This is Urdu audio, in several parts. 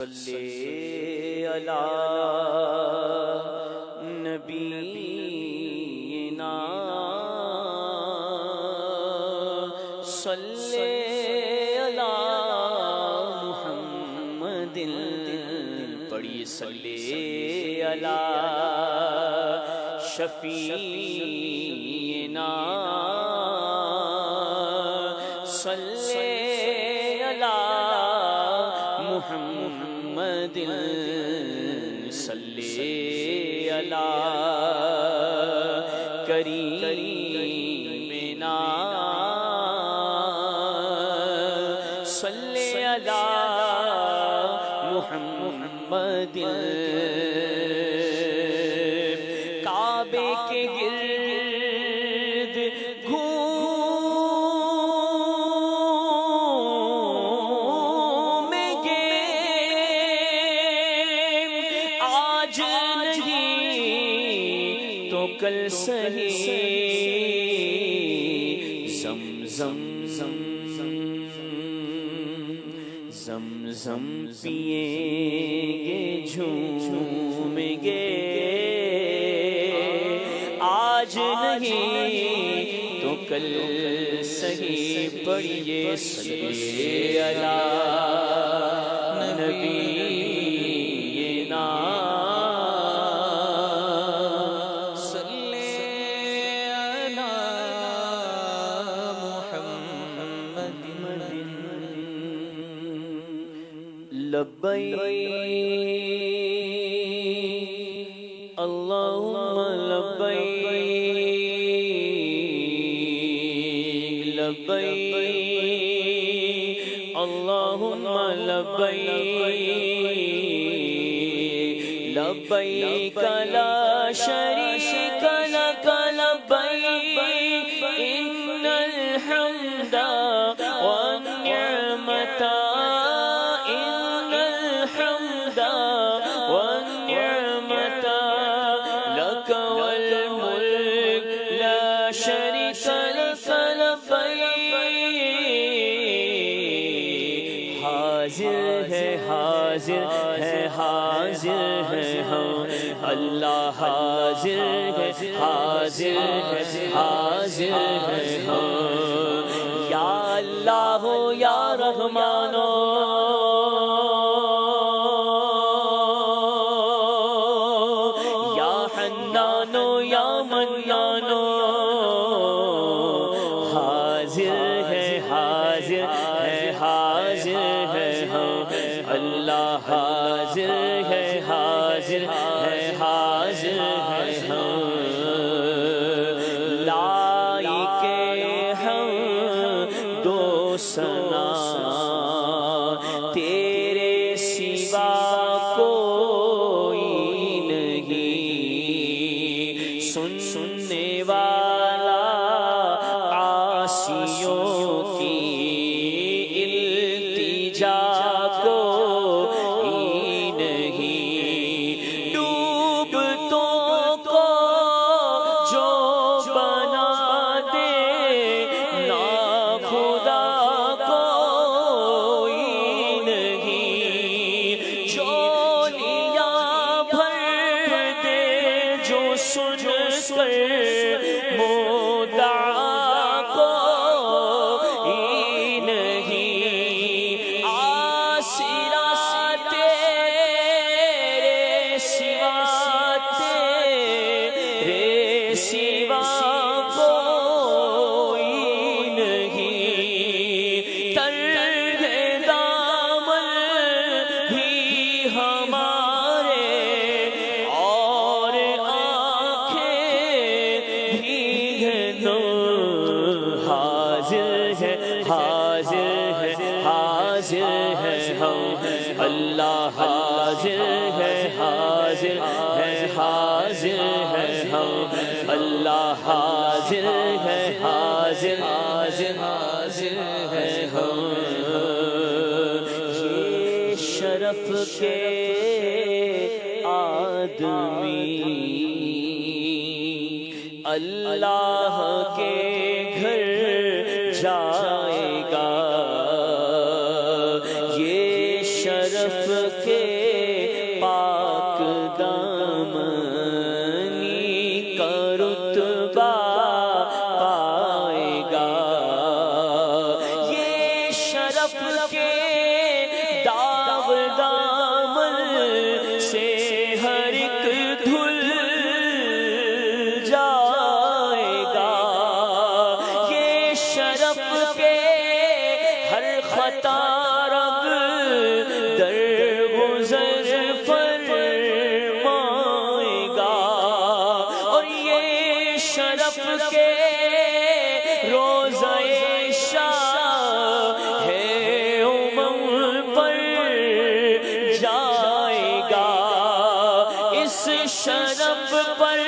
صلی علی نبینا صلی علی محمد پڑھیے صلی علی شفیعنا صلی علی محمد صلی علی کریمنا صلی علی محمد کعبے کے گرد گھومیں گے آج نہیں تو کل سہی زمزم زمزم پیئیں گے جھومیں گے آج نہیں تو کل سہی پڑھیے صلی علی نبینا صلی علی محمد لبیک اللہم لبیک لبیک اللہم لبیک لبیک لا شریک لک لبیک ان الحمد والنعمت حاضر ہے حاضر ہے ہم اللہ حاضر ہے حاضر ہے حاضر ہے ہم یا اللہ ہو یا رحمان یا حنان یا منان حاضر ہے حاضر ہے حاضر ہے ہم اللہ حاضر ہے حاضر ہے حاضر ہے ہم لائق ہم دو ثنا تیرے سوا کوئی نہیں سننے والا عاصیوں کی التجا سن کر مدعا کوئی نہیں آسرا تیرے سوا کوئی نہیں تر دامن بھی ہمارے حاضر ہے حاضر ہے ہم اللہ حاضر ہے حاضر ہے حاضر ہے ہم اللہ حاضر ہے حاضر حاضر حاضر ہے ہم یہ شرف کے آدمی اللہ کے گھر جائے گا، یہ شرف کے پاک دامنی کا رتبہ پائے گا، یہ شرف کے داغ دامن سے ہر ایک دھل جائے گا، یہ شرف کے ہر خطا رب در گزر فرمائے گا، اور یہ شرف کے روزہ شاہ ہے امم پر جائے گا، اس شرف پر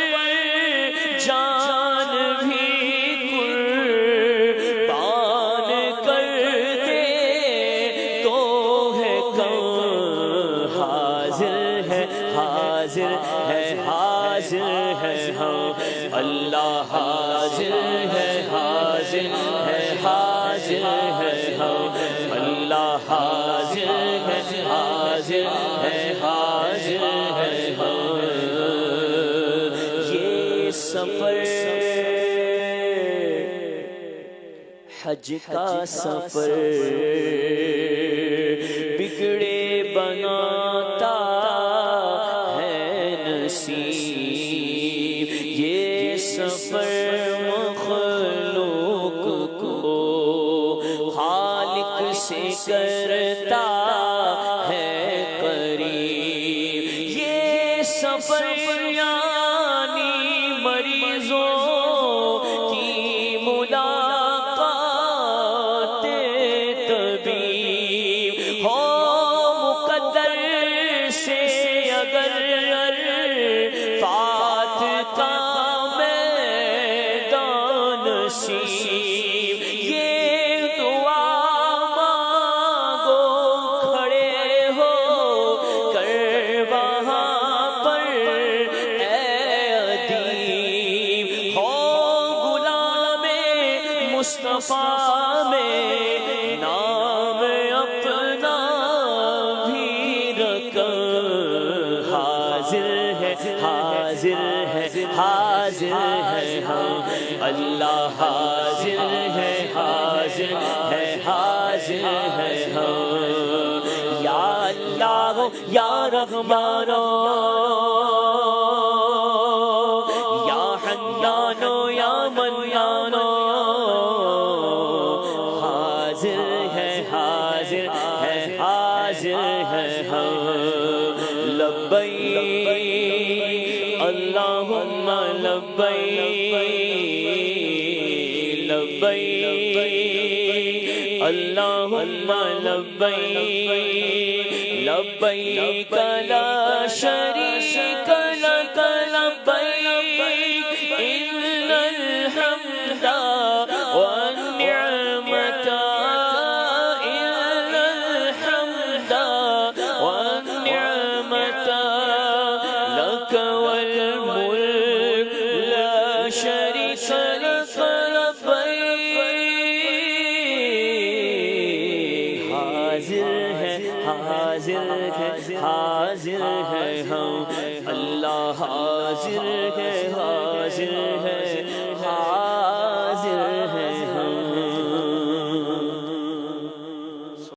جان بھی قربان کر دے تو ہے کون حاضر ہے، حاضر ہے، حاضر ہے ہم، اللہ حاضر ہے، حاضر ہے، حاضر ہے ہم، اللہ حاضر ہے، حاضر ہے، حاضر ہے ہم۔ یہ سفر حج کا سفر بگڑے بناتا ہے نصیب، یہ سفر مخلوق کو خالق سے کرتا ہے قریب، یہ سفر یعنی مریضوں کی ملاقات طبیب، ہو مقدر سے اگر فات کا میدان نصیب، یہ دعا مانگو کھڑے ہو کر وہاں پر اے ادیب، ہو غلام مصطفیٰ میں نام اپنا بھی رکھیں، حاضر ہے، حاضر ہے، حاضر ہے ہم، اللہ حاضر ہے، حاضر ہے، حاضر ہے ہم، یا اللہ یا رحمان یا حنان یا منان، حاضر ہے، حاضر ہے، حاضر ہے ہم، لبیک اللہم لبیک، لبیک اللہم لبیک، لبیک لا شریک لک لبیک، ان الحمد والنعمت، ان الحمد والنعمت لک والملک لا شریک لک لبیک، حاضر ہے، حاضر ہے، حاضر ہے ہم، اللہ حاضر ہے،